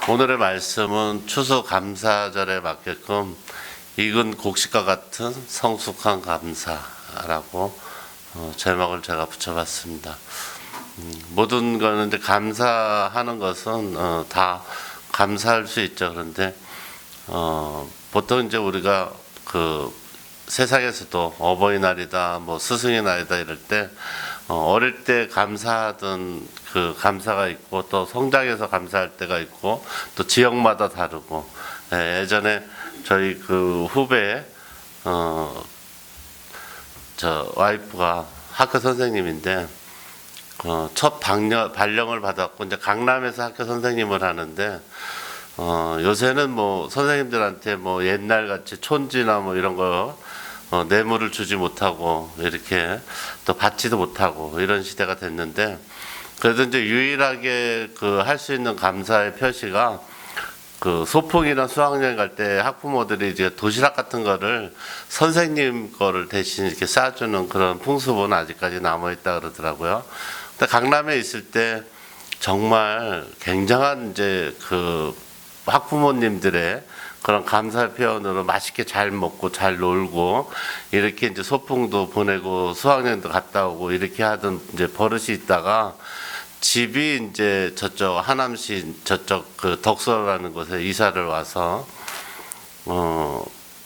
오늘의 말씀은 추수감사절에 맞게끔 익은 곡식과 같은 성숙한 감사라고 제목을 제가 붙여봤습니다. 모든 거는 이제 감사하는 것은 다 감사할 수 있죠. 그런데 보통 이제 우리가 그 세상에서도 어버이날이다, 뭐 스승의 날이다 이럴 때 어릴 때 감사하던 그 감사가 있고 또 성장해서 감사할 때가 있고 또 지역마다 다르고 예전에 저희 그 후배 저 와이프가 학교 선생님인데 첫 발령을 받았고 이제 강남에서 학교 선생님을 하는데 요새는 뭐 선생님들한테 뭐 옛날 같이 촌지나 뭐 이런 거 뇌물을 주지 못하고 이렇게 또 받지도 못하고 이런 시대가 됐는데 그래도 이제 유일하게 그 할 수 있는 감사의 표시가 그 소풍이나 수학여행 갈 때 학부모들이 이제 도시락 같은 거를 선생님 거를 대신 이렇게 싸주는 그런 풍습은 아직까지 남아 있다 그러더라고요. 근데 강남에 있을 때 정말 굉장한 이제 그 학부모님들의 그런 감사 표현으로 맛있게 잘 먹고 잘 놀고 이렇게 이제 소풍도 보내고 수학여행도 갔다 오고 이렇게 하던 이제 버릇이 있다가 집이 이제 저쪽 하남시 저쪽 그 덕소라는 곳에 이사를 와서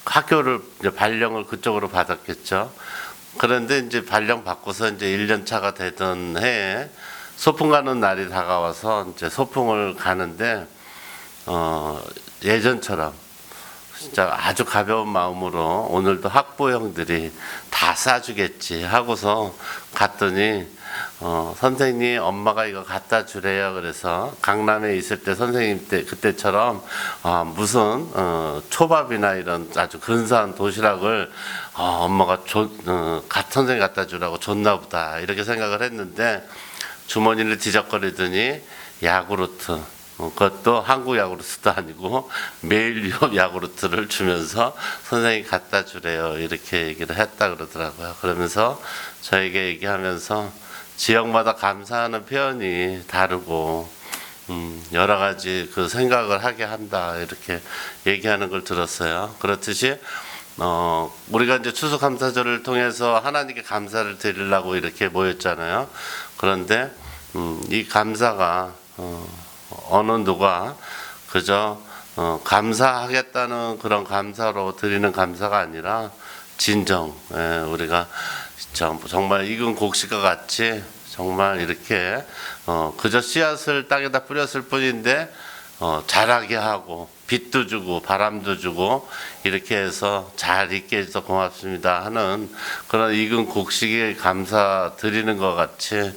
학교를 이제 발령을 그쪽으로 받았겠죠. 그런데 이제 발령 받고서 이제 1년 차가 되던 해에 소풍 가는 날이 다가와서 이제 소풍을 가는데 예전처럼 진짜 아주 가벼운 마음으로 오늘도 학부 형들이 다 싸주겠지 하고서 갔더니 선생님 엄마가 이거 갖다 주래요. 그래서 강남에 있을 때 선생님 때 그때처럼 무슨 초밥이나 이런 아주 근사한 도시락을 엄마가 선생님 갖다 주라고 줬나 보다 이렇게 생각을 했는데 주머니를 뒤적거리더니 야구르트 그것도 한국 야구르트도 아니고 매일유업 야구르트를 주면서 선생님이 갖다 주래요 이렇게 얘기를 했다 그러더라고요. 그러면서 저에게 얘기하면서 지역마다 감사하는 표현이 다르고 여러 가지 그 생각을 하게 한다 이렇게 얘기하는 걸 들었어요. 그렇듯이 우리가 이제 추수감사절을 통해서 하나님께 감사를 드리려고 이렇게 모였잖아요. 그런데 이 감사가 어느 누가 그저 감사하겠다는 그런 감사로 드리는 감사가 아니라 진정 우리가 정말 익은 곡식과 같이 정말 이렇게 그저 씨앗을 땅에다 뿌렸을 뿐인데 자라게 하고 빛도 주고 바람도 주고 이렇게 해서 잘 있게 해서 고맙습니다 하는 그런 익은 곡식에 감사 드리는 것 같이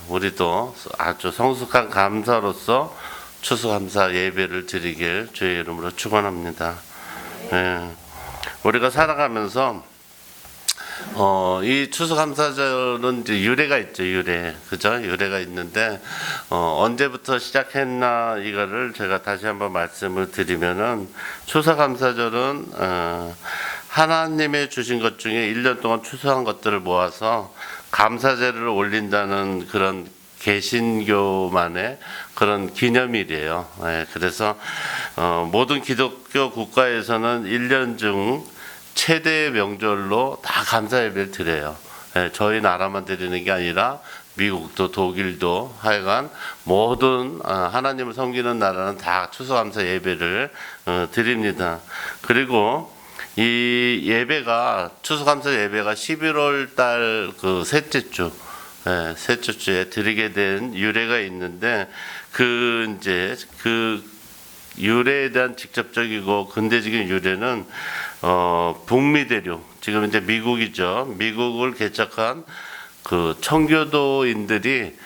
우리도 아주 성숙한 감사로서 추수감사 예배를 드리길 주의 이름으로 축원합니다. 우리가 살아가면서 이 추수감사절은 이제 유래가 있죠. 그죠? 유래가 있는데 언제부터 시작했나 이거를 제가 다시 한번 말씀을 드리면은 추수감사절은 하나님의 주신 것 중에 1년 동안 추수한 것들을 모아서 감사제를 올린다는 그런 개신교만의 그런 기념일이에요. 그래서 모든 기독교 국가에서는 1년 중 최대의 명절로 다 감사 예배를 드려요. 저희 나라만 드리는 게 아니라 미국도 독일도 하여간 모든 하나님을 섬기는 나라는 다 추수감사 예배를 드립니다. 그리고 이 예배가 추수감사 예배가 11월 달 그 셋째 주에 드리게 된 유래가 있는데 그 유래에 대한 직접적이고 근대적인 유래는 북미 대륙 지금 이제 미국이죠. 미국을 개척한 그 청교도인들이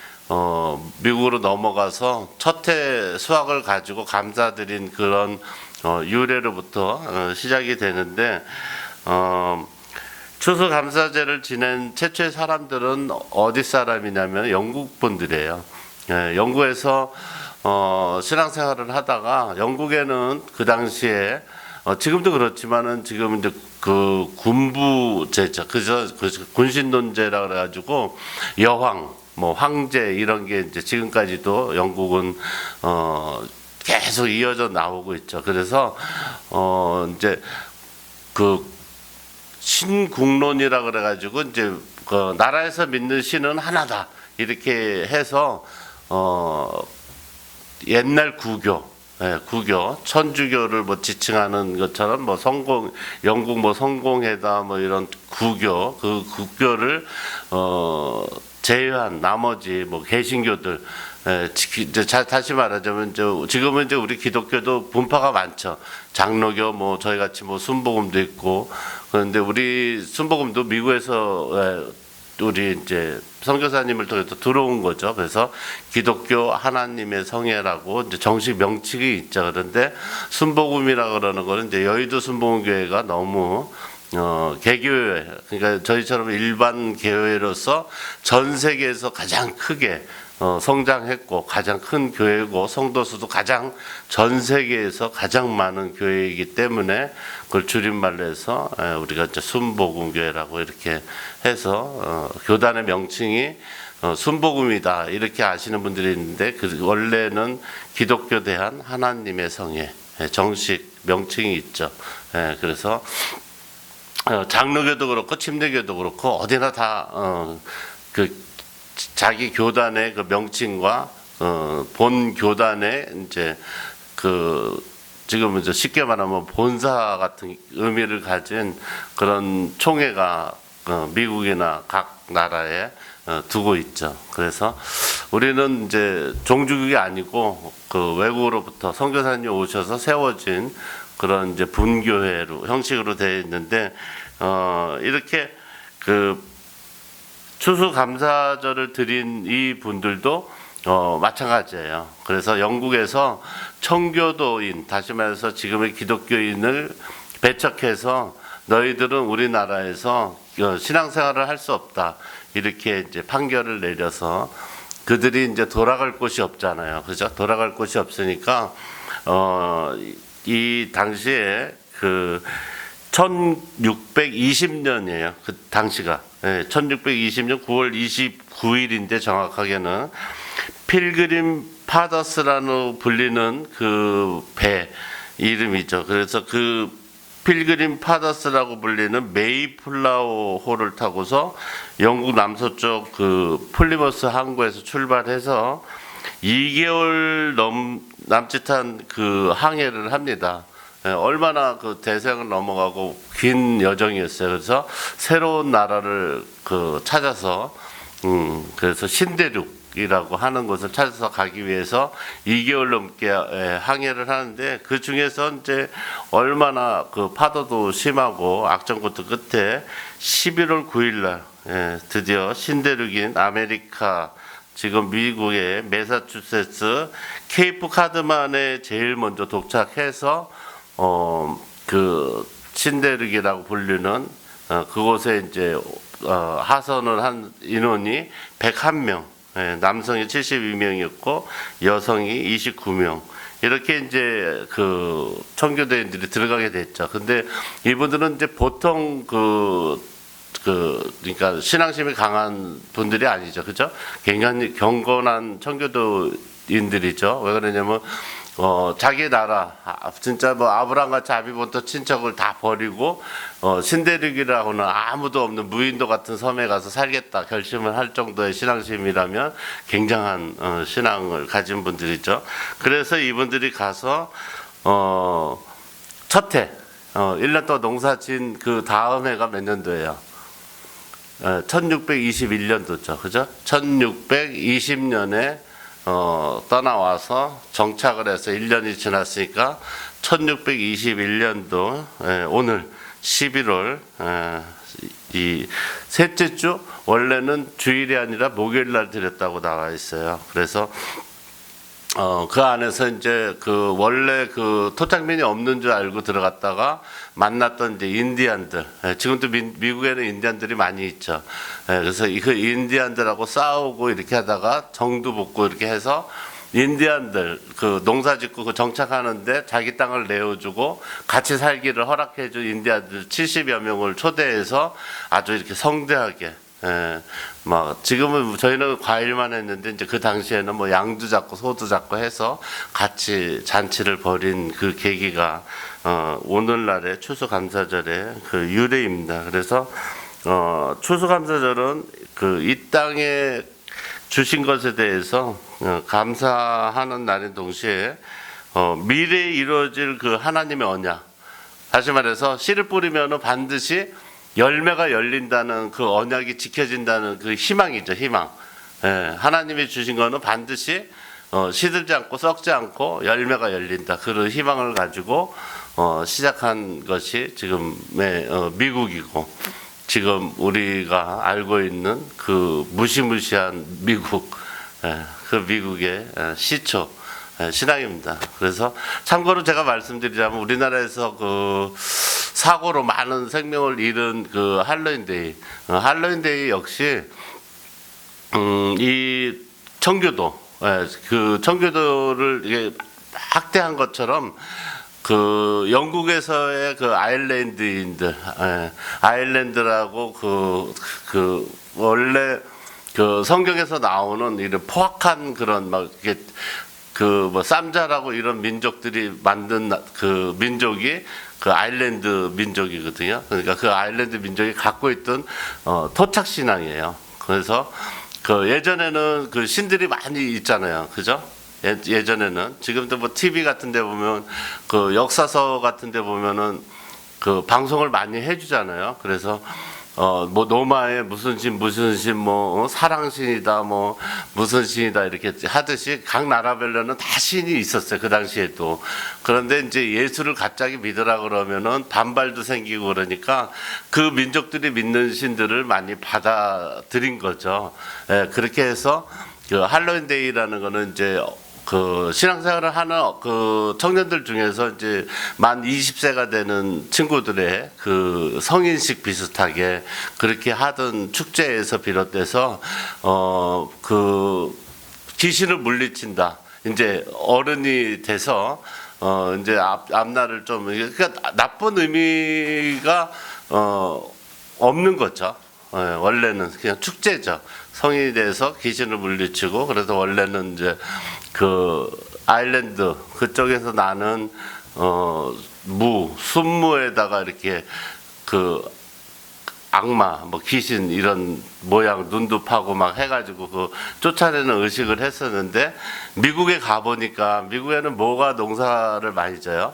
미국으로 넘어가서 첫해 수학을 가지고 감사드린 그런 유래로부터 시작이 되는데 추수감사제를 지낸 최초의 사람들은 어디 사람이냐면 영국 분들이에요. 영국에서 신앙생활을 하다가 영국에는 그 당시에 지금도 그렇지만은 지금 이제 그 군부제죠. 그래서 군신론제라 그래가지고 여왕, 뭐 황제 이런 게 이제 지금까지도 영국은 계속 이어져 나오고 있죠. 그래서 이제 그 신국론이라 그래가지고 이제 그 나라에서 믿는 신은 하나다 이렇게 해서 옛날 구교, 구교, 천주교를 뭐 지칭하는 것처럼 뭐 성공, 영국 뭐 성공회다 뭐 이런 구교, 그 구교를 제외한 나머지 뭐 개신교들, 이제 다시 말하자면 지금은 이제 우리 기독교도 분파가 많죠. 장로교 뭐 저희 같이 뭐 순복음도 있고 그런데 우리 순복음도 미국에서 우리 이제 선교사님을 통해서 들어온 거죠. 그래서 기독교 하나님의 성회라고 이제 정식 명칭이 있죠. 그런데 순복음이라 그러는 거는 이제 여의도 순복음교회가 너무 개교회, 그러니까 저희처럼 일반 교회로서 전 세계에서 가장 크게 성장했고 가장 큰 교회고 성도 수도 가장 전 세계에서 가장 많은 교회이기 때문에 그걸 줄임말로 해서 우리가 이제 순복음교회라고 이렇게 해서 교단의 명칭이 순복음이다 이렇게 아시는 분들이 있는데 그 원래는 기독교 대한 하나님의 성회 정식 명칭이 있죠. 그래서 장로교도 그렇고 침례교도 그렇고 어디나 다 그 자기 교단의 그 명칭과 본 교단의 이제 그 지금 이제 쉽게 말하면 본사 같은 의미를 가진 그런 총회가 미국이나 각 나라에 두고 있죠. 그래서 우리는 이제 종주국이 아니고 그 외국으로부터 선교사님 오셔서 세워진 그런 이제 분교회로 형식으로 되어 있는데 이렇게 그 추수감사절을 드린 이 분들도 마찬가지예요. 그래서 영국에서 청교도인, 다시 말해서 지금의 기독교인을 배척해서 너희들은 우리나라에서 신앙생활을 할 수 없다 이렇게 이제 판결을 내려서 그들이 이제 돌아갈 곳이 없잖아요. 그죠? 돌아갈 곳이 없으니까 이 당시에 그 1620년이에요. 그 당시가 1620년 9월 29일인데 정확하게는 필그림 파더스라고 불리는 그 배 이름이죠. 그래서 그 필그림 파더스라고 불리는 메이플라워호를 타고서 영국 남서쪽 그 플리머스 항구에서 출발해서 2개월 남짓한 그 항해를 합니다. 얼마나 그 대서양을 넘어가고 긴 여정이었어요. 그래서 새로운 나라를 그 찾아서 그래서 신대륙이라고 하는 곳을 찾아서 가기 위해서 2개월 넘게 항해를 하는데 그 중에서 이제 얼마나 그 파도도 심하고 악천고도 끝에 11월 9일 날 드디어 신대륙인 아메리카 지금 미국의 매사추세츠 케이프 카드만에 제일 먼저 도착해서 그 신대륙이라고 불리는 그곳에 이제 하선을 한 인원이 101명, 남성이 72명이었고 여성이 29명. 이렇게 이제 그 청교도인들이 들어가게 됐죠. 근데 이분들은 이제 보통 그러니까 신앙심이 강한 분들이 아니죠. 그죠? 굉장히 경건한 청교도인들이죠. 왜 그러냐면 자기 나라 진짜 뭐 아브라함과 아비부터 친척을 다 버리고 신대륙이라고는 아무도 없는 무인도 같은 섬에 가서 살겠다 결심을 할 정도의 신앙심이라면 굉장한 신앙을 가진 분들이죠. 그래서 이분들이 가서 첫 해 1년 동안 농사진 그 다음 해가 몇 년도예요? 1621년도죠. 그죠? 1620년에 떠나와서 정착을 해서 1년이 지났으니까 1621년도 오늘 11월 이 셋째 주 원래는 주일이 아니라 목요일 날 드렸다고 나와 있어요. 그래서 그 안에서 이제 그 원래 그 토착민이 없는 줄 알고 들어갔다가 만났던 이제 인디안들, 지금도 미국에는 인디안들이 많이 있죠. 그래서 그 인디안들하고 싸우고 이렇게 하다가 정도 붙고 이렇게 해서 인디안들 그 농사 짓고 그 정착하는데 자기 땅을 내어주고 같이 살기를 허락해준 인디안들 70여 명을 초대해서 아주 이렇게 성대하게 예, 막 지금은 저희는 과일만 했는데 이제 그 당시에는 뭐 양도 잡고 소도 잡고 해서 같이 잔치를 벌인 그 계기가 오늘날의 추수감사절의 그 유래입니다. 그래서 추수감사절은 그 이 땅에 주신 것에 대해서 감사하는 날인 동시에 미래에 이루어질 그 하나님의 언약, 다시 말해서 씨를 뿌리면은 반드시 열매가 열린다는 그 언약이 지켜진다는 그 희망이죠, 희망. 예, 하나님이 주신 거는 반드시 시들지 않고 썩지 않고 열매가 열린다. 그런 희망을 가지고 시작한 것이 지금의 미국이고, 지금 우리가 알고 있는 그 무시무시한 미국, 그 미국의 시초 신앙입니다. 그래서 참고로 제가 말씀드리자면 우리나라에서 그 사고로 많은 생명을 잃은 그 할로윈데이 역시 이 청교도, 그 청교도를 이게 학대한 것처럼 그 영국에서의 그 아일랜드인들, 아일랜드라고 그 원래 그 성경에서 나오는 이런 포악한 그런 막 이게 그 뭐 쌈자라고 이런 민족들이 만든 그 민족이 그 아일랜드 민족이거든요. 그러니까 그 아일랜드 민족이 갖고 있던 토착 신앙이에요. 그래서 그 예전에는 그 신들이 많이 있잖아요, 그죠? 예전에는 지금도 뭐 TV 같은 데 보면 그 역사서 같은 데 보면은 그 방송을 많이 해주잖아요. 그래서 뭐 노마의 무슨 신 뭐 사랑신이다 뭐 무슨 신이다 이렇게 하듯이 각 나라별로는 다 신이 있었어요, 그 당시에도. 그런데 이제 예수를 갑자기 믿으라 그러면은 반발도 생기고 그러니까 그 민족들이 믿는 신들을 많이 받아들인 거죠. 그렇게 해서 그 할로윈데이라는 거는 이제 그 신앙생활을 하는 그 청년들 중에서 이제 만 20세가 되는 친구들의 그 성인식 비슷하게 그렇게 하던 축제에서 비롯돼서 그 귀신을 물리친다. 이제 어른이 돼서 이제 앞날을 좀, 그러니까 나쁜 의미가 없는 거죠. 원래는 그냥 축제죠. 성인이 돼서 귀신을 물리치고, 그래서 원래는 이제 그 아일랜드 그쪽에서 나는 순무에다가 이렇게 그 악마, 뭐 귀신 이런 모양 눈도 파고 막 해가지고 그 쫓아내는 의식을 했었는데, 미국에 가보니까 미국에는 뭐가 농사를 많이 져요?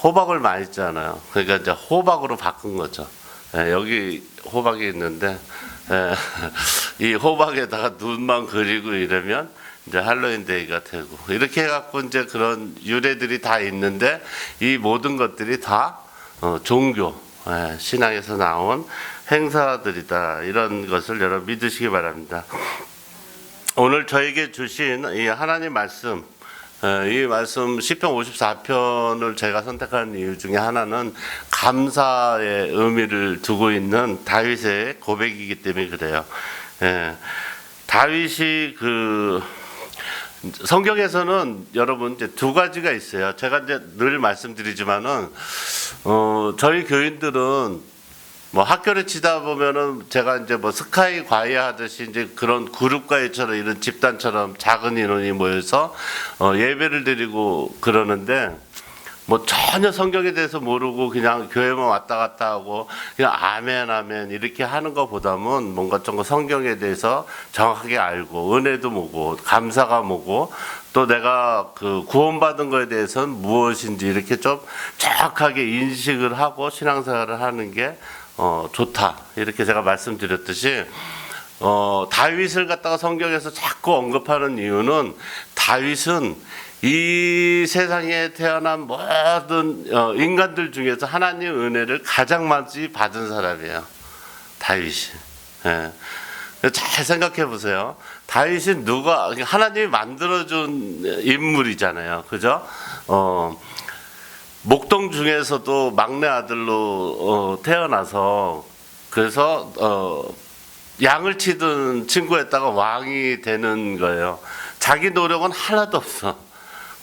호박을 많이 잖아요. 그러니까 이제 호박으로 바꾼 거죠. 여기 호박이 있는데 이 호박에다가 눈만 그리고 이러면 이제 할로윈데이가 되고, 이렇게 해갖고 이제 그런 유래들이 다 있는데, 이 모든 것들이 다 종교, 신앙에서 나온 행사들이다. 이런 것을 여러분 믿으시기 바랍니다. 오늘 저에게 주신 이 하나님 말씀, 이 말씀 시편 54편을 제가 선택한 이유 중에 하나는 감사의 의미를 두고 있는 다윗의 고백이기 때문에 그래요. 다윗이 그 성경에서는 여러분 이제 두 가지가 있어요. 제가 이제 늘 말씀드리지만은 저희 교인들은 뭐 학교를 치다 보면은 제가 이제 뭐 스카이 과외 하듯이 이제 그런 그룹 과외처럼 이런 집단처럼 작은 인원이 모여서 예배를 드리고 그러는데, 뭐 전혀 성경에 대해서 모르고 그냥 교회만 왔다 갔다 하고 그냥 아멘 아멘 이렇게 하는 것보다는 뭔가 좀 성경에 대해서 정확하게 알고, 은혜도 뭐고 감사가 뭐고 또 내가 그 구원받은 거에 대해서는 무엇인지 이렇게 좀 정확하게 인식을 하고 신앙생활을 하는 게 좋다. 이렇게 제가 말씀드렸듯이 다윗을 갖다가 성경에서 자꾸 언급하는 이유는, 다윗은 이 세상에 태어난 모든 인간들 중에서 하나님의 은혜를 가장 많이 받은 사람이에요, 다윗이. 잘 생각해 보세요. 다윗이 누가, 하나님이 만들어준 인물이잖아요, 그죠? 목동 중에서도 막내 아들로 태어나서, 그래서 양을 치던 친구에다가 왕이 되는 거예요. 자기 노력은 하나도 없어.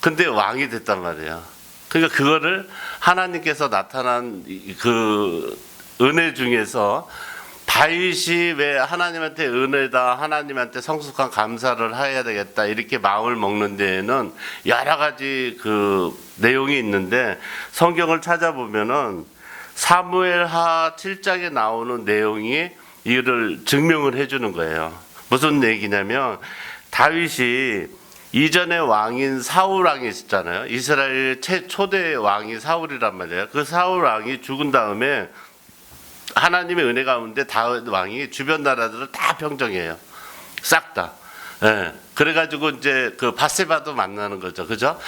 근데 왕이 됐단 말이에요. 그러니까 그거를 하나님께서 나타난 그 은혜 중에서 다윗이 왜 하나님한테 은혜다, 하나님한테 성숙한 감사를 해야 되겠다 이렇게 마음을 먹는 데에는 여러 가지 그 내용이 있는데, 성경을 찾아보면은 사무엘하 7장에 나오는 내용이 이를 증명을 해주는 거예요. 무슨 얘기냐면, 다윗이 이전에 왕인 사울 왕이 있었잖아요. 이스라엘 초대 왕이 사울이란 말이에요. 그 사울 왕이 죽은 다음에 하나님의 은혜 가운데 다윗 왕이 주변 나라들을 다 평정해요. 싹 다. 예. 그래가지고 이제 그 바세바도 만나는 거죠. 그죠?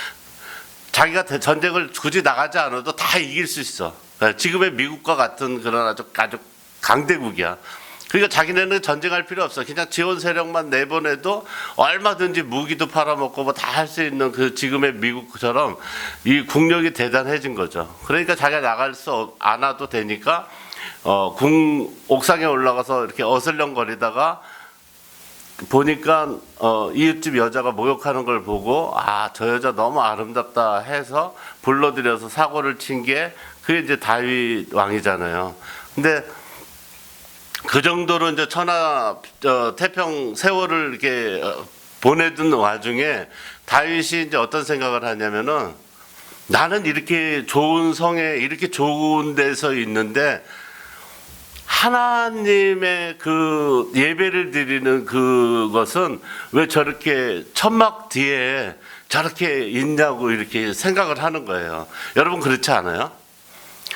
자기가 전쟁을 굳이 나가지 않아도 다 이길 수 있어. 예. 지금의 미국과 같은 그런 아주 강대국이야. 그러니까 자기네는 전쟁할 필요 없어. 그냥 지원 세력만 내보내도 얼마든지 무기도 팔아먹고 뭐 다 할 수 있는 그 지금의 미국처럼 이 국력이 대단해진 거죠. 그러니까 자기가 나갈 수 안 와도 되니까 궁 옥상에 올라가서 이렇게 어슬렁거리다가 보니까 이웃집 여자가 목욕하는 걸 보고, 아, 저 여자 너무 아름답다 해서 불러들여서 사고를 친 게 그게 이제 다윗 왕이잖아요. 근데 그 정도로 이제 태평 세월을 이렇게 보내던 와중에 다윗이 이제 어떤 생각을 하냐면은, 나는 이렇게 좋은 성에 이렇게 좋은 데서 있는데 하나님의 그 예배를 드리는 그것은 왜 저렇게 천막 뒤에 저렇게 있냐고 이렇게 생각을 하는 거예요. 여러분 그렇지 않아요?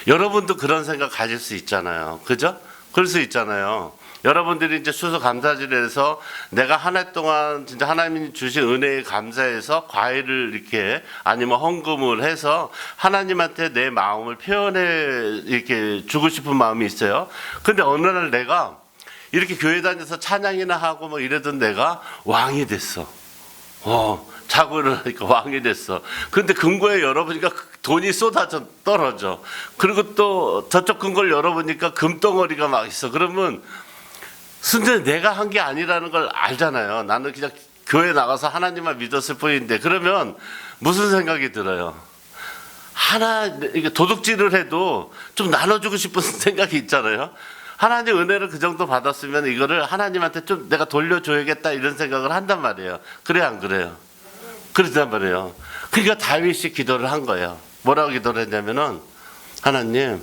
여러분도 그런 생각 가질 수 있잖아요. 그죠? 그럴 수 있잖아요. 여러분들이 이제 추수감사절에서 내가 한 해 동안 진짜 하나님이 주신 은혜에 감사해서 과일을 이렇게 아니면 헌금을 해서 하나님한테 내 마음을 표현해 이렇게 주고 싶은 마음이 있어요. 근데 어느 날 내가 이렇게 교회 다녀서 찬양이나 하고 뭐 이러던 내가 왕이 됐어. 자고 일어나니까 왕이 됐어. 근데 금고에 열어보니까 돈이 쏟아져 떨어져. 그리고 또 저쪽 금고를 열어보니까 금덩어리가 막 있어. 그러면 순전히 내가 한 게 아니라는 걸 알잖아요. 나는 그냥 교회 나가서 하나님만 믿었을 뿐인데, 그러면 무슨 생각이 들어요? 이게 도둑질을 해도 좀 나눠주고 싶은 생각이 있잖아요. 하나님 은혜를 그 정도 받았으면 이거를 하나님한테 좀 내가 돌려줘야겠다 이런 생각을 한단 말이에요. 그래 안 그래요? 그렇단 말이에요. 그러니까 다윗이 기도를 한 거예요. 뭐라고 기도를 했냐면은, 하나님,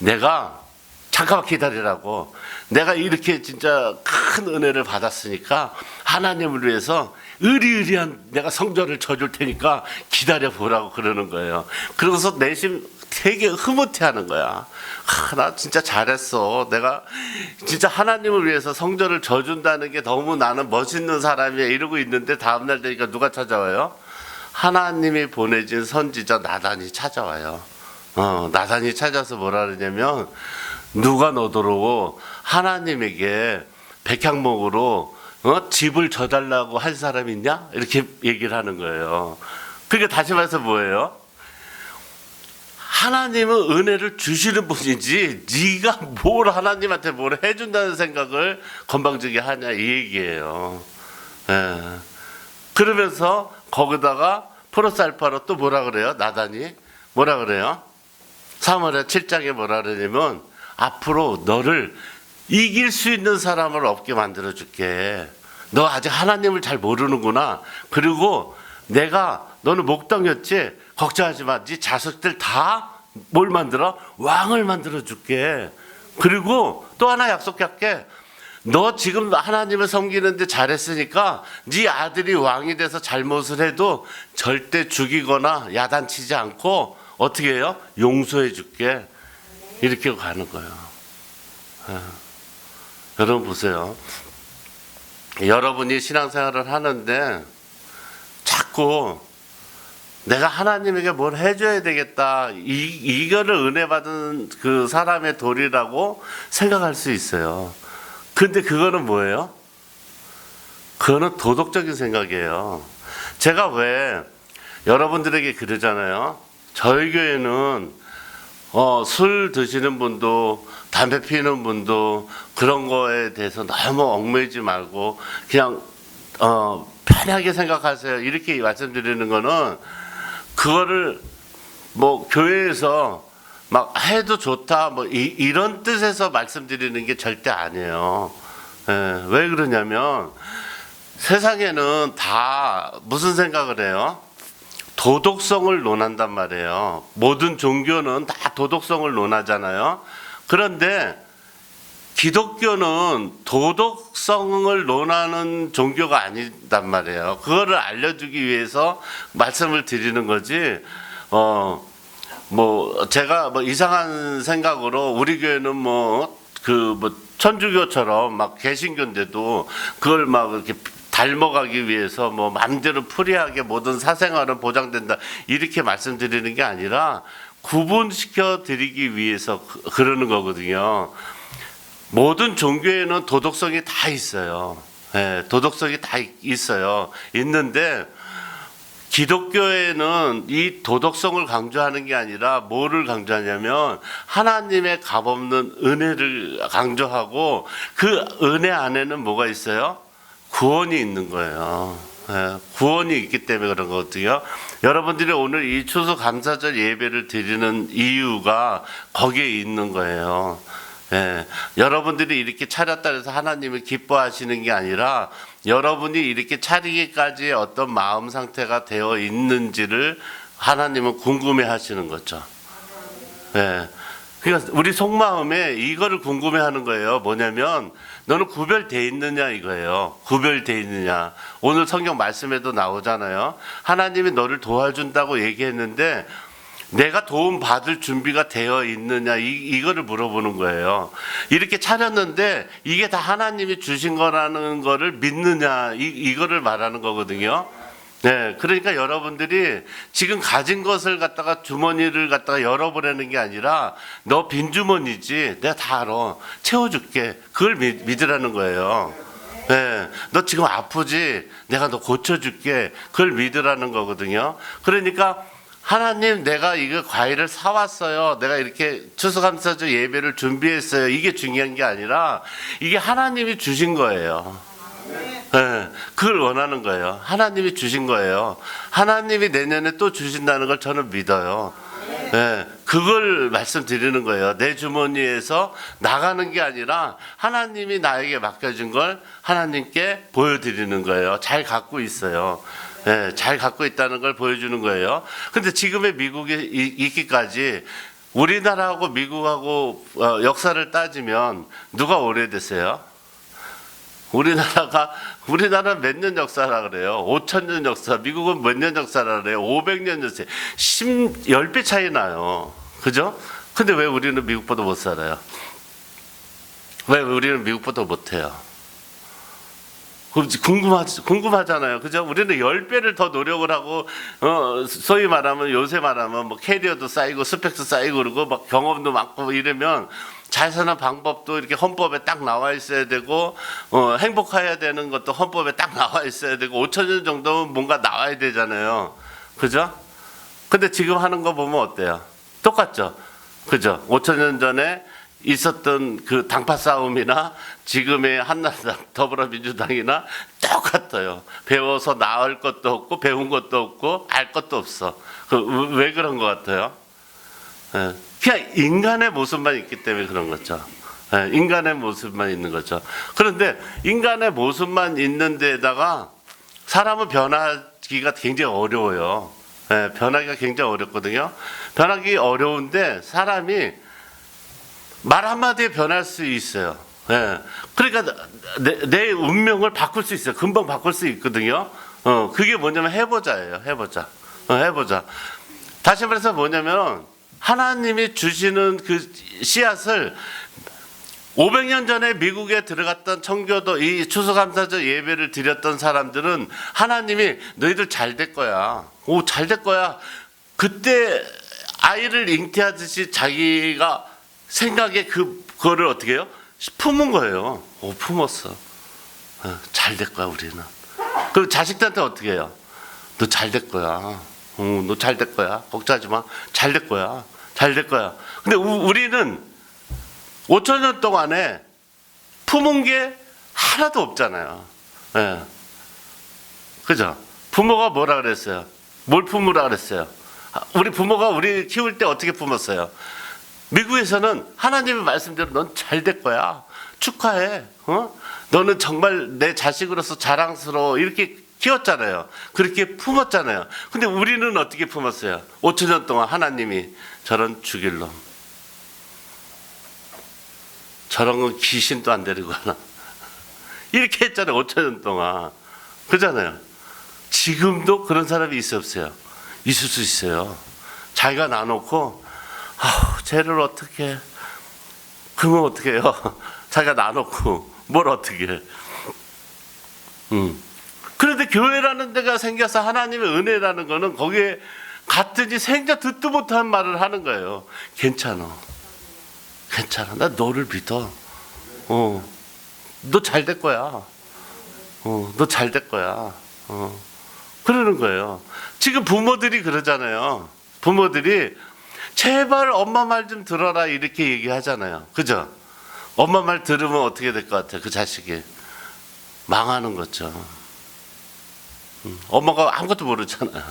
내가 잠깐만 기다리라고. 내가 이렇게 진짜 큰 은혜를 받았으니까 하나님을 위해서 의리의리한 내가 성전을 쳐줄 테니까 기다려 보라고 그러는 거예요. 그러고서 내심 되게 흐뭇해하는 거야. 나 진짜 잘했어. 내가 진짜 하나님을 위해서 성전을 져준다는 게 너무 나는 멋있는 사람이야 이러고 있는데, 다음날 되니까 누가 찾아와요? 하나님이 보내진 선지자 나단이 찾아와요. 나단이 찾아서 뭐라 그러냐면, 누가 너더러고 하나님에게 백향목으로 집을 져달라고 할 사람 있냐? 이렇게 얘기를 하는 거예요. 그러니까 다시 말해서 뭐예요? 하나님은 은혜를 주시는 분이지 네가 뭘 하나님한테 뭘 해준다는 생각을 건방지게 하냐 이 얘기예요. 예. 그러면서 거기다가 플러스 알파로 또 뭐라 그래요? 나단이 뭐라 그래요? 사무엘하 7장에 뭐라 그러냐면, 앞으로 너를 이길 수 있는 사람을 없게 만들어 줄게. 너 아직 하나님을 잘 모르는구나. 그리고 너는 목동이었지? 걱정하지 마. 네 자식들 다 뭘 만들어? 왕을 만들어 줄게. 그리고 또 하나 약속할게. 너 지금 하나님을 섬기는데 잘했으니까 네 아들이 왕이 돼서 잘못을 해도 절대 죽이거나 야단치지 않고 어떻게 해요? 용서해 줄게. 이렇게 가는 거예요. 여러분 보세요. 여러분이 신앙생활을 하는데 자꾸 내가 하나님에게 뭘 해줘야 되겠다, 이거를 은혜 받은 그 사람의 도리라고 생각할 수 있어요. 근데 그거는 뭐예요? 그거는 도덕적인 생각이에요. 제가 왜 여러분들에게 그러잖아요. 저희 교회는 술 드시는 분도 담배 피우는 분도 그런 거에 대해서 너무 얽매이지 말고 그냥 편하게 생각하세요. 이렇게 말씀드리는 거는, 그거를 뭐 교회에서 막 해도 좋다 뭐 이런 뜻에서 말씀드리는 게 절대 아니에요. 예, 왜 그러냐면 세상에는 다 무슨 생각을 해요? 도덕성을 논한단 말이에요. 모든 종교는 다 도덕성을 논하잖아요. 그런데 기독교는 도덕성을 논하는 종교가 아니단 말이에요. 그거를 알려주기 위해서 말씀을 드리는 거지. 뭐 제가 뭐 이상한 생각으로 우리 교회는 뭐 천주교처럼 막 개신교인데도 그걸 막 이렇게 닮아가기 위해서 뭐 마음대로 프리하게 모든 사생활은 보장된다 이렇게 말씀드리는 게 아니라 구분시켜 드리기 위해서 그러는 거거든요. 모든 종교에는 도덕성이 다 있어요. 예, 도덕성이 다 있어요. 있는데 기독교에는 이 도덕성을 강조하는 게 아니라 뭐를 강조하냐면 하나님의 값없는 은혜를 강조하고 그 은혜 안에는 뭐가 있어요? 구원이 있는 거예요. 예, 구원이 있기 때문에 그런 거거든요. 여러분들이 오늘 이 추수감사절 예배를 드리는 이유가 거기에 있는 거예요. 예, 여러분들이 이렇게 차렸다 해서 하나님을 기뻐하시는 게 아니라 여러분이 이렇게 차리기까지의 어떤 마음 상태가 되어 있는지를 하나님은 궁금해 하시는 거죠. 예, 그러니까 우리 속마음에 이거를 궁금해 하는 거예요. 뭐냐면 너는 구별되어 있느냐 이거예요. 구별되어 있느냐. 오늘 성경 말씀에도 나오잖아요. 하나님이 너를 도와준다고 얘기했는데 내가 도움 받을 준비가 되어 있느냐 이거를 물어보는 거예요. 이렇게 차렸는데 이게 다 하나님이 주신 거라는 거를 믿느냐 이거를 말하는 거거든요. 네, 그러니까 여러분들이 지금 가진 것을 갖다가 주머니를 갖다가 열어보라는 게 아니라 너 빈 주머니지 내가 다 알아 채워줄게 그걸 믿으라는 거예요. 네, 너 지금 아프지 내가 너 고쳐줄게 그걸 믿으라는 거거든요. 그러니까 하나님 내가 이거 과일을 사왔어요. 내가 이렇게 추수감사절 예배를 준비했어요. 이게 중요한 게 아니라 이게 하나님이 주신 거예요. 네, 그걸 원하는 거예요. 하나님이 주신 거예요. 하나님이 내년에 또 주신다는 걸 저는 믿어요. 네, 그걸 말씀드리는 거예요. 내 주머니에서 나가는 게 아니라 하나님이 나에게 맡겨준 걸 하나님께 보여드리는 거예요. 잘 갖고 있어요. 네, 잘 갖고 있다는 걸 보여주는 거예요. 근데 지금의 미국에 있기까지 우리나라하고 미국하고 역사를 따지면 누가 오래됐어요? 우리나라 몇 년 역사라 그래요? 5,000년 역사. 미국은 몇 년 역사라 그래요? 500년 역사. 10배 차이 나요. 그죠? 근데 왜 우리는 미국보다 못 살아요? 왜 우리는 미국보다 못 해요? 궁금하잖아요. 그죠? 우리는 10배를 더 노력을 하고, 소위 말하면, 요새 말하면, 뭐, 캐리어도 쌓이고, 스펙도 쌓이고, 그러고, 막 경험도 많고, 이러면, 잘 사는 방법도 이렇게 헌법에 딱 나와 있어야 되고, 행복해야 되는 것도 헌법에 딱 나와 있어야 되고, 5,000년 정도면 뭔가 나와야 되잖아요. 그죠? 근데 지금 하는 거 보면 어때요? 똑같죠? 그죠? 5,000년 전에 있었던 그 당파 싸움이나 지금의 한나라당 더불어민주당이나 똑같아요. 배워서 나을 것도 없고 배운 것도 없고 알 것도 없어. 왜 그런 것 같아요? 그냥 인간의 모습만 있기 때문에 그런 거죠. 인간의 모습만 있는 거죠. 그런데 인간의 모습만 있는 데다가 사람은 변하기가 굉장히 어려워요. 변하기가 굉장히 어렵거든요. 변하기 어려운데 사람이 말 한마디에 변할 수 있어요. 그러니까 내 운명을 바꿀 수 있어요. 금방 바꿀 수 있거든요. 그게 뭐냐면 해보자예요. 해보자. 다시 말해서 뭐냐면 하나님이 주시는 그 씨앗을 500년 전에 미국에 들어갔던 청교도 이 추수감사절 예배를 드렸던 사람들은 하나님이 너희들 잘 될 거야. 오, 잘 될 거야. 그때 아이를 잉태하듯이 자기가 생각에 그거를 어떻게 해요? 품은 거예요. 오, 품었어. 잘 될 거야, 우리는. 그리고 자식들한테 어떻게 해요? 너 잘 될 거야. 너 잘 될 거야. 걱정하지 마. 잘 될 거야. 잘 될 거야. 근데 우리는 5,000년 동안에 품은 게 하나도 없잖아요. 그죠? 부모가 뭐라 그랬어요? 뭘 품으라 그랬어요? 우리 부모가 우리 키울 때 어떻게 품었어요? 미국에서는 하나님의 말씀대로 넌 잘 될 거야. 축하해. 너는 정말 내 자식으로서 자랑스러워. 이렇게 키웠잖아요. 그렇게 품었잖아요. 근데 우리는 어떻게 품었어요? 5천 년 동안 하나님이 저런 죽일 놈. 저런 건 귀신도 안 데리고 하나. 이렇게 했잖아요. 5천 년 동안. 그러잖아요. 지금도 그런 사람이 있어 없어요? 있을 수 있어요. 자기가 나놓고 쟤를 어떻게 그러면 어떻게 해요? 자기가 나놓고 뭘 어떻게 해. 그런데 교회라는 데가 생겨서 하나님의 은혜라는 거는 거기에 갔더니 생전 듣도 못한 말을 하는 거예요. 괜찮아. 나 너를 믿어. 너 잘 될 거야. 너 잘 될 거야. 그러는 거예요. 지금 부모들이 그러잖아요. 부모들이 제발 엄마 말 좀 들어라 이렇게 얘기하잖아요. 그죠? 엄마 말 들으면 어떻게 될 것 같아요? 그 자식이 망하는 거죠. 엄마가 아무것도 모르잖아요.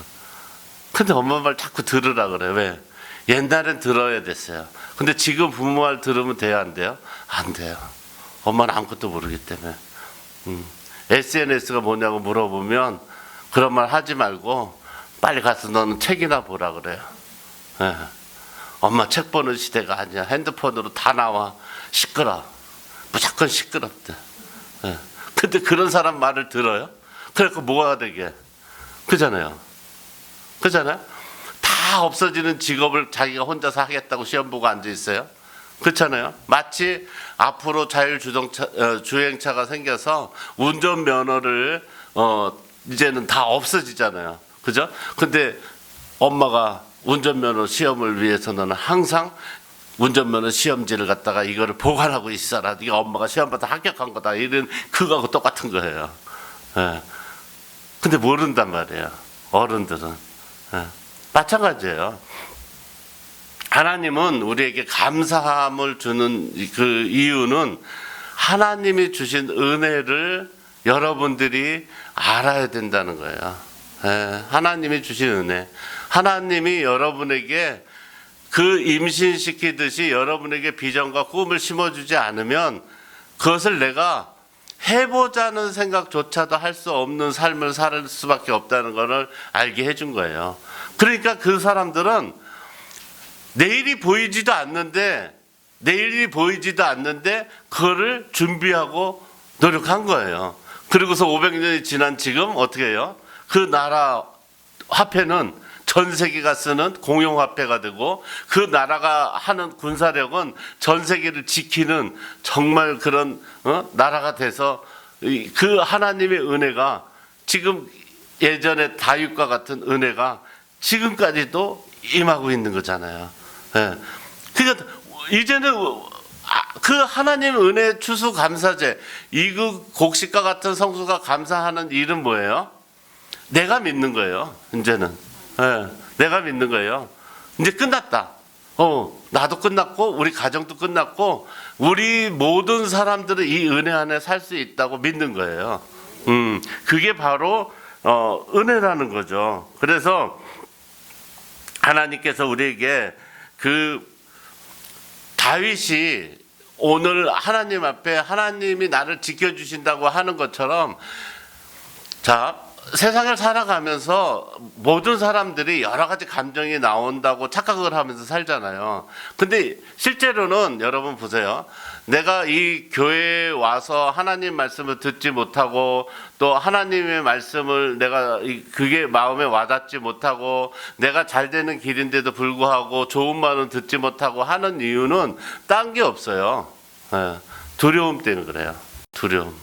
근데 엄마 말 자꾸 들으라 그래. 왜? 옛날엔 들어야 됐어요. 근데 지금 부모 말 들으면 돼요? 안 돼요? 안 돼요. 엄마는 아무것도 모르기 때문에. SNS가 뭐냐고 물어보면 그런 말 하지 말고 빨리 가서 너는 책이나 보라 그래요. 예. 엄마 책 보는 시대가 아니야. 핸드폰으로 다 나와. 시끄러. 무조건 시끄럽대. 예. 근데 그런 사람 말을 들어요? 그러니까 뭐가 되게? 그잖아요. 다 없어지는 직업을 자기가 혼자서 하겠다고 시험 보고 앉아 있어요. 그렇잖아요. 마치 앞으로 주행차가 생겨서 운전면허를 이제는 다 없어지잖아요. 그죠? 근데 엄마가 운전면허 시험을 위해서는 항상 운전면허 시험지를 갖다가 이거를 보관하고 있어라. 네가 엄마가 시험 봐서 합격한 거다. 이런 그거하고 똑같은 거예요. 예. 근데 모른단 말이에요. 어른들은. 예. 마찬가지예요. 하나님은 우리에게 감사함을 주는 그 이유는 하나님이 주신 은혜를 여러분들이 알아야 된다는 거예요. 예, 하나님이 주신 은혜. 하나님이 여러분에게 그 임신시키듯이 여러분에게 비전과 꿈을 심어주지 않으면 그것을 내가 해보자는 생각조차도 할 수 없는 삶을 살 수밖에 없다는 것을 알게 해준 거예요. 그러니까 그 사람들은 내일이 보이지도 않는데 그거를 준비하고 노력한 거예요. 그리고서 500년이 지난 지금 어떻게 해요? 그 나라 화폐는 전 세계가 쓰는 공용화폐가 되고 그 나라가 하는 군사력은 전 세계를 지키는 정말 그런 나라가 돼서 그 하나님의 은혜가 지금 예전에 다윗과 같은 은혜가 지금까지도 임하고 있는 거잖아요. 예. 그러니까 이제는 그 하나님 은혜 추수감사제 이그 곡식과 같은 성수가 감사하는 일은 뭐예요? 내가 믿는 거예요. 이제는 내가 믿는 거예요. 이제 끝났다. 나도 끝났고 우리 가정도 끝났고 우리 모든 사람들은 이 은혜 안에 살 수 있다고 믿는 거예요. 그게 바로 은혜라는 거죠. 그래서 하나님께서 우리에게 그 다윗이 오늘 하나님 앞에 하나님이 나를 지켜주신다고 하는 것처럼 자 세상을 살아가면서 모든 사람들이 여러 가지 감정이 나온다고 착각을 하면서 살잖아요. 근데 실제로는 여러분 보세요. 내가 이 교회에 와서 하나님 말씀을 듣지 못하고 또 하나님의 말씀을 내가 그게 마음에 와닿지 못하고 내가 잘 되는 길인데도 불구하고 좋은 말은 듣지 못하고 하는 이유는 딴 게 없어요. 두려움 때문에 그래요. 두려움.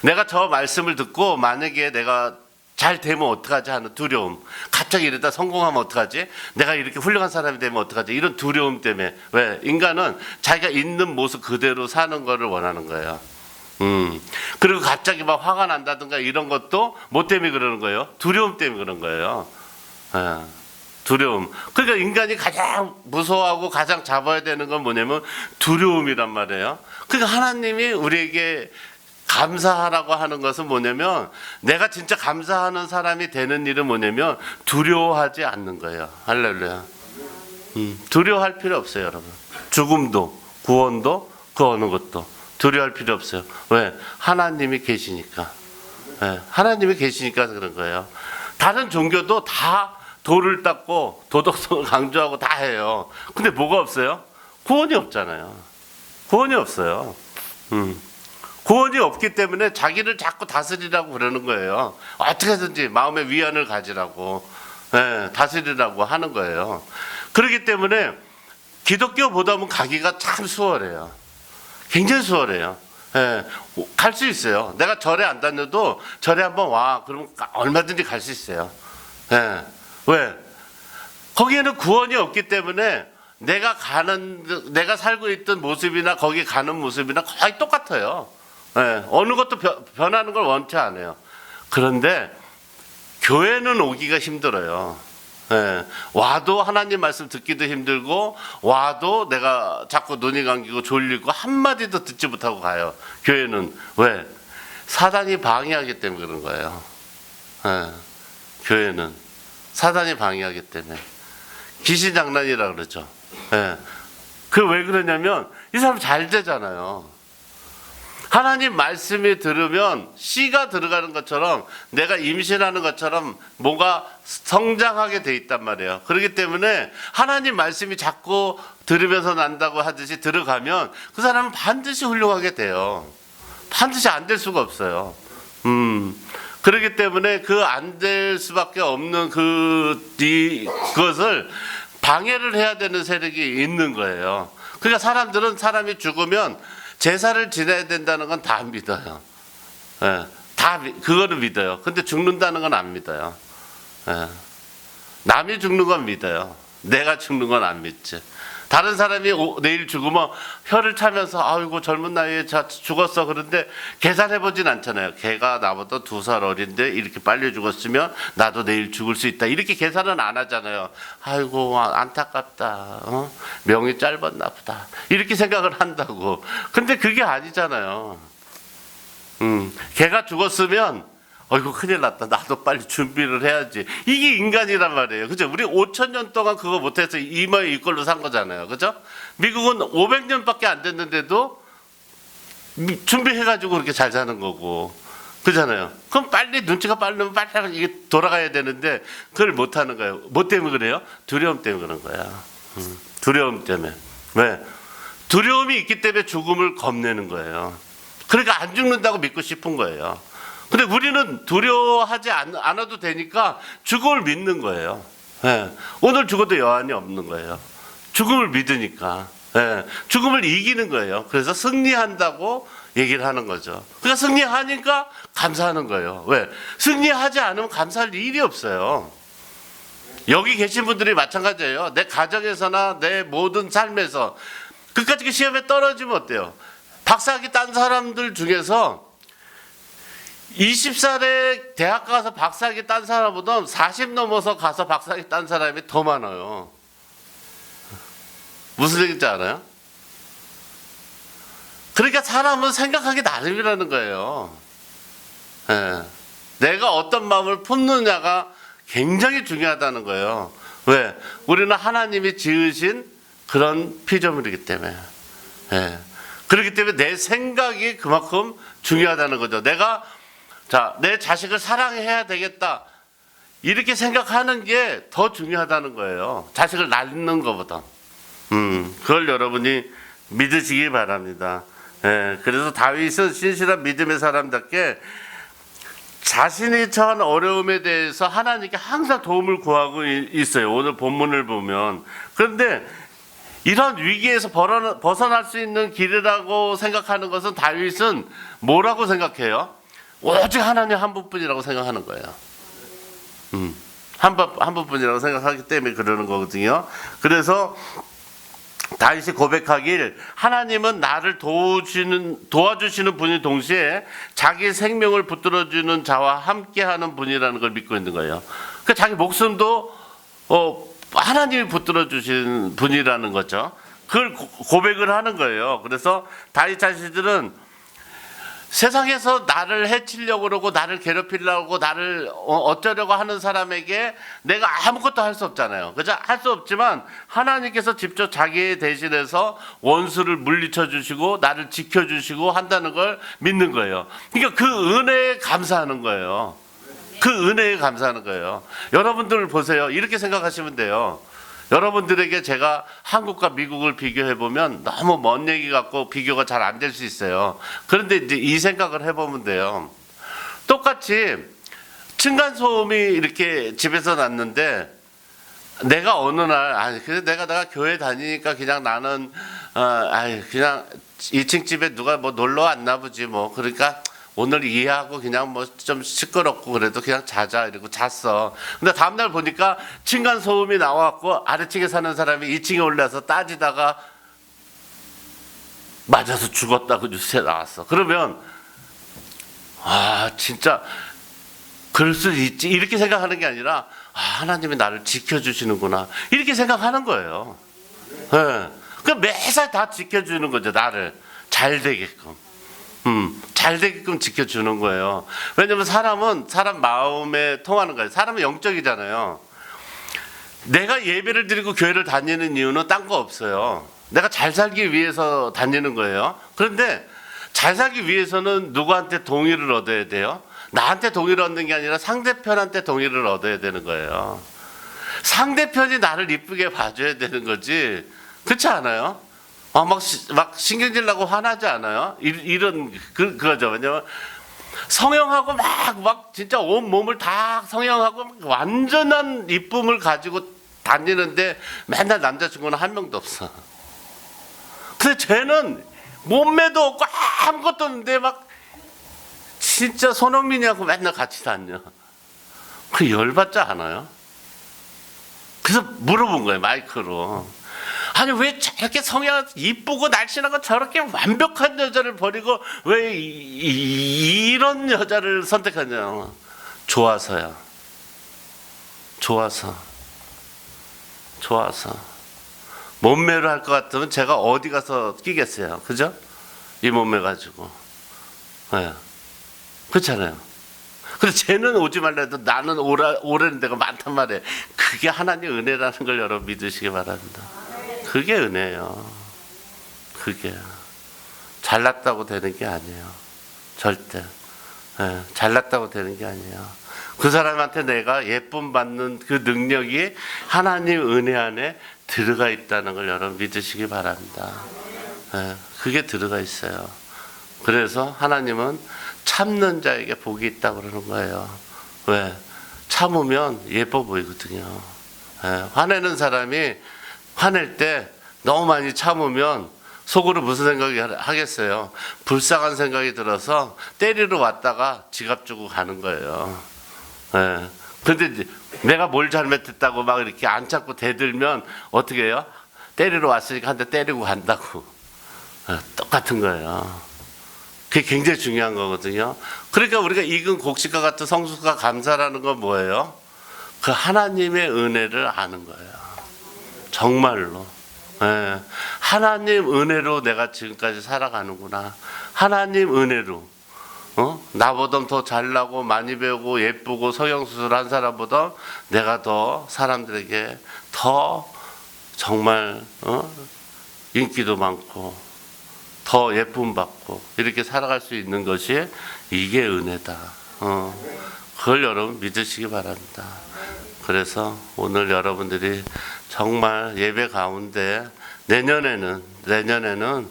내가 저 말씀을 듣고 만약에 내가 잘 되면 어떡하지 하는 두려움. 갑자기 이러다 성공하면 어떡하지? 내가 이렇게 훌륭한 사람이 되면 어떡하지? 이런 두려움 때문에. 왜? 인간은 자기가 있는 모습 그대로 사는 거를 원하는 거예요. 그리고 갑자기 막 화가 난다든가 이런 것도 뭐 때문에 그러는 거예요? 두려움 때문에 그런 거예요. 두려움. 그러니까 인간이 가장 무서워하고 가장 잡아야 되는 건 뭐냐면 두려움이란 말이에요. 그러니까 하나님이 우리에게 감사하라고 하는 것은 뭐냐면 내가 진짜 감사하는 사람이 되는 일은 뭐냐면 두려워하지 않는 거예요. 할렐루야. 두려워할 필요 없어요, 여러분. 죽음도, 구원도, 그 어느 것도 두려워할 필요 없어요. 왜? 하나님이 계시니까. 네, 하나님이 계시니까 그런 거예요. 다른 종교도 다 도를 닦고 도덕성을 강조하고 다 해요. 근데 뭐가 없어요? 구원이 없잖아요. 구원이 없어요. 구원이 없기 때문에 자기를 자꾸 다스리라고 그러는 거예요. 어떻게든지 마음의 위안을 가지라고, 다스리라고 하는 거예요. 그렇기 때문에 기독교보다는 가기가 참 수월해요. 굉장히 수월해요. 갈 수 있어요. 내가 절에 안 다녀도 절에 한번 와. 그러면 얼마든지 갈 수 있어요. 왜? 거기에는 구원이 없기 때문에 내가 살고 있던 모습이나 거기 가는 모습이나 거의 똑같아요. 어느 것도 변하는 걸 원치 않아요. 그런데 교회는 오기가 힘들어요. 와도 하나님 말씀 듣기도 힘들고, 와도 내가 자꾸 눈이 감기고 졸리고 한마디도 듣지 못하고 가요. 교회는. 왜? 사단이 방해하기 때문에 그런 거예요. 교회는 사단이 방해하기 때문에. 귀신 장난이라 그러죠. 그 왜 그러냐면 이 사람 잘 되잖아요. 하나님 말씀이 들으면 씨가 들어가는 것처럼, 내가 임신하는 것처럼 뭔가 성장하게 돼 있단 말이에요. 그렇기 때문에 하나님 말씀이 자꾸 들으면서 난다고 하듯이 들어가면 그 사람은 반드시 훌륭하게 돼요. 반드시 안 될 수가 없어요. 그렇기 때문에 그 안 될 수밖에 없는 그것을 방해를 해야 되는 세력이 있는 거예요. 그러니까 사람들은 사람이 죽으면 제사를 지내야 된다는 건 다 믿어요. 그거는 믿어요. 근데 죽는다는 건 안 믿어요. 남이 죽는 건 믿어요. 내가 죽는 건 안 믿지. 다른 사람이 내일 죽으면 혀를 차면서 아이고 젊은 나이에 죽었어. 그런데 계산해보진 않잖아요. 걔가 나보다 2살 어린데 이렇게 빨리 죽었으면 나도 내일 죽을 수 있다. 이렇게 계산은 안 하잖아요. 아이고 안타깝다. 명이 짧았나 보다. 이렇게 생각을 한다고. 근데 그게 아니잖아요. 걔가 죽었으면 어이구 큰일 났다. 나도 빨리 준비를 해야지. 이게 인간이란 말이에요. 그죠? 우리 5,000년 동안 그거 못해서 이마에 이꼴로 산 거잖아요. 그죠? 미국은 500년밖에 안 됐는데도 준비해가지고 그렇게 잘 사는 거고. 그잖아요. 그럼 빨리 눈치가 빠르면 빨리 이게 돌아가야 되는데 그걸 못하는 거예요. 뭐 때문에 그래요? 두려움 때문에 그런 거야. 두려움 때문에. 왜? 두려움이 있기 때문에 죽음을 겁내는 거예요. 그러니까 안 죽는다고 믿고 싶은 거예요. 근데 우리는 두려워하지 않아도 되니까 죽음을 믿는 거예요. 오늘 죽어도 여한이 없는 거예요. 죽음을 믿으니까. 죽음을 이기는 거예요. 그래서 승리한다고 얘기를 하는 거죠. 그러니까 승리하니까 감사하는 거예요. 왜? 승리하지 않으면 감사할 일이 없어요. 여기 계신 분들이 마찬가지예요. 내 가정에서나 내 모든 삶에서 끝까지 시험에 떨어지면 어때요? 박사학위 딴 사람들 중에서 20살에 대학 가서 박사학위 딴 사람보다 40 넘어서 가서 박사학위 딴 사람이 더 많아요. 무슨 얘기인지 알아요? 그러니까 사람은 생각하기 나름이라는 거예요. 내가 어떤 마음을 품느냐가 굉장히 중요하다는 거예요. 왜? 우리는 하나님이 지으신 그런 피조물이기 때문에. 그렇기 때문에 내 생각이 그만큼 중요하다는 거죠. 내 자식을 사랑해야 되겠다. 이렇게 생각하는 게 더 중요하다는 거예요. 자식을 낳는 것보다. 그걸 여러분이 믿으시기 바랍니다. 그래서 다윗은 신실한 믿음의 사람답게 자신이 처한 어려움에 대해서 하나님께 항상 도움을 구하고 있어요. 오늘 본문을 보면. 그런데 이런 위기에서 벗어날 수 있는 길이라고 생각하는 것은 다윗은 뭐라고 생각해요? 오직 하나님 한 분뿐이라고 생각하는 거예요. 한 분뿐이라고 생각하기 때문에 그러는 거거든요. 그래서 다윗이 고백하길 하나님은 나를 도와주시는 분이 동시에 자기 생명을 붙들어주는 자와 함께하는 분이라는 걸 믿고 있는 거예요. 그러니까 자기 목숨도 하나님이 붙들어주신 분이라는 거죠. 그걸 고백을 하는 거예요. 그래서 다윗 자신들은 세상에서 나를 해치려고 그러고 나를 괴롭히려고 나를 어쩌려고 하는 사람에게 내가 아무것도 할 수 없잖아요. 그죠? 할 수 없지만 하나님께서 직접 자기 대신해서 원수를 물리쳐 주시고 나를 지켜 주시고 한다는 걸 믿는 거예요. 그러니까 그 은혜에 감사하는 거예요. 그 은혜에 감사하는 거예요. 여러분들 보세요. 이렇게 생각하시면 돼요. 여러분들에게 제가 한국과 미국을 비교해 보면 너무 먼 얘기 같고 비교가 잘 안 될 수 있어요. 그런데 이제 이 생각을 해보면 돼요. 똑같이 층간소음이 이렇게 집에서 났는데 내가 어느 날 그래 내가 교회 다니니까 그냥 나는 그냥 2층 집에 누가 뭐 놀러 왔나 보지 뭐 그러니까 오늘 이해하고 그냥 뭐 좀 시끄럽고 그래도 그냥 자자 이러고 잤어. 근데 다음날 보니까 층간 소음이 나와갖고 아래층에 사는 사람이 2층에 올라서 따지다가 맞아서 죽었다고 뉴스에 나왔어. 그러면 진짜 그럴 수 있지 이렇게 생각하는 게 아니라 하나님이 나를 지켜주시는구나 이렇게 생각하는 거예요. 네. 그 매사 다 지켜주는 거죠. 나를 잘 되게끔. 잘 되게끔 지켜주는 거예요. 왜냐면 사람은 사람 마음에 통하는 거예요. 사람은 영적이잖아요. 내가 예배를 드리고 교회를 다니는 이유는 딴 거 없어요. 내가 잘 살기 위해서 다니는 거예요. 그런데 잘 살기 위해서는 누구한테 동의를 얻어야 돼요? 나한테 동의를 얻는 게 아니라 상대편한테 동의를 얻어야 되는 거예요. 상대편이 나를 이쁘게 봐줘야 되는 거지. 그렇지 않아요? 막 신경질 나고 화나지 않아요? 이런 그거죠. 왜냐면 성형하고 막 진짜 온 몸을 다 성형하고 완전한 이쁨을 가지고 다니는데 맨날 남자친구는 한 명도 없어. 근데 쟤는 몸매도 없고 아무것도 없는데 막 진짜 손흥민이하고 맨날 같이 다녀. 그 열받지 않아요? 그래서 물어본 거예요, 마이크로. 아니 왜 저렇게 성향 이쁘고 날씬하고 저렇게 완벽한 여자를 버리고 왜 이런 여자를 선택하냐. 좋아서요. 좋아서 몸매로 할 것 같으면 제가 어디 가서 끼겠어요. 그죠? 이 몸매 가지고. 네. 그렇잖아요. 근데 쟤는 오지 말라 해도 나는 오라는 데가 많단 말이에요. 그게 하나님 은혜라는 걸 여러분 믿으시기 바랍니다. 그게 은혜예요. 그게 잘났다고 되는 게 아니에요. 절대. 잘났다고 되는 게 아니에요. 그 사람한테 내가 예쁨 받는 그 능력이 하나님 은혜 안에 들어가 있다는 걸 여러분 믿으시기 바랍니다. 그게 들어가 있어요. 그래서 하나님은 참는 자에게 복이 있다고 그러는 거예요. 왜? 참으면 예뻐 보이거든요. 화내는 사람이 화낼 때 너무 많이 참으면 속으로 무슨 생각이 하겠어요? 불쌍한 생각이 들어서 때리러 왔다가 지갑 주고 가는 거예요. 근데 내가 뭘 잘못했다고 막 이렇게 안 참고 대들면 어떻게 해요? 때리러 왔으니까 한 대 때리고 간다고. 똑같은 거예요. 그게 굉장히 중요한 거거든요. 그러니까 우리가 익은 곡식과 같은 성숙과 감사라는 건 뭐예요? 그 하나님의 은혜를 아는 거예요. 정말로. 하나님 은혜로 내가 지금까지 살아가는구나. 하나님 은혜로. 나보다 더 잘나고 많이 배우고 예쁘고 성형수술한 사람보다 내가 더 사람들에게 더 정말 인기도 많고 더 예쁨 받고 이렇게 살아갈 수 있는 것이 이게 은혜다. 그걸 여러분 믿으시기 바랍니다. 그래서 오늘 여러분들이 정말 예배 가운데 내년에는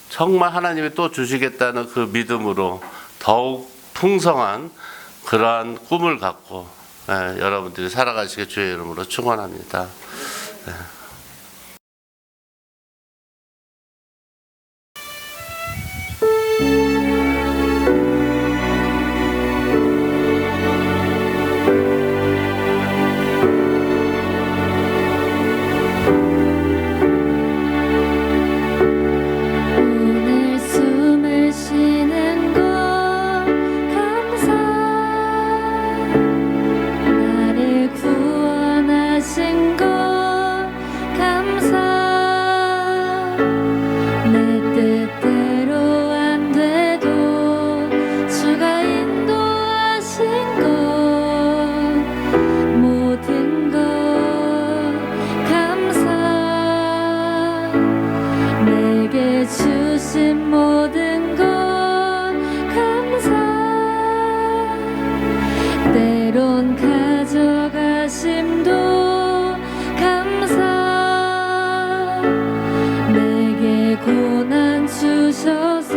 정말 하나님이 또 주시겠다는 그 믿음으로 더욱 풍성한 그러한 꿈을 갖고 여러분들이 살아가시게 주의 이름으로 축원합니다. 때론 가져가심도 감사. 내게 고난 주셔서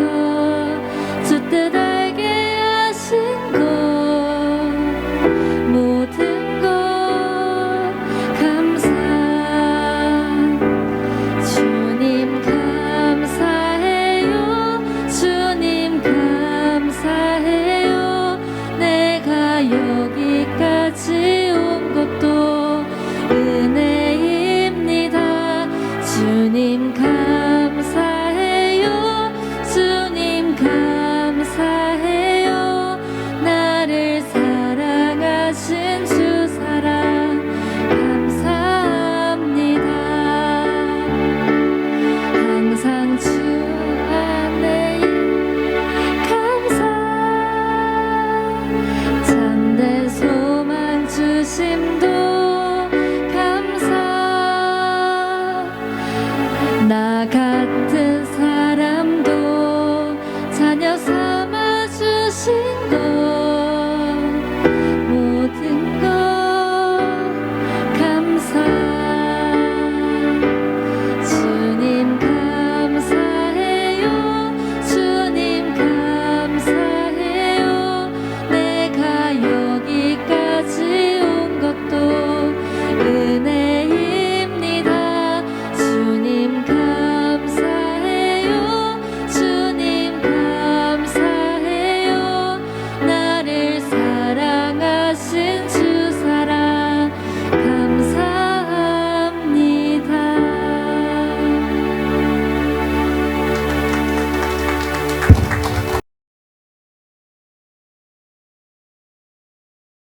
주 뜻 알게 하신 것 모든 것 감사. 주님 감사해요. 주님 감사해요. 내가 여기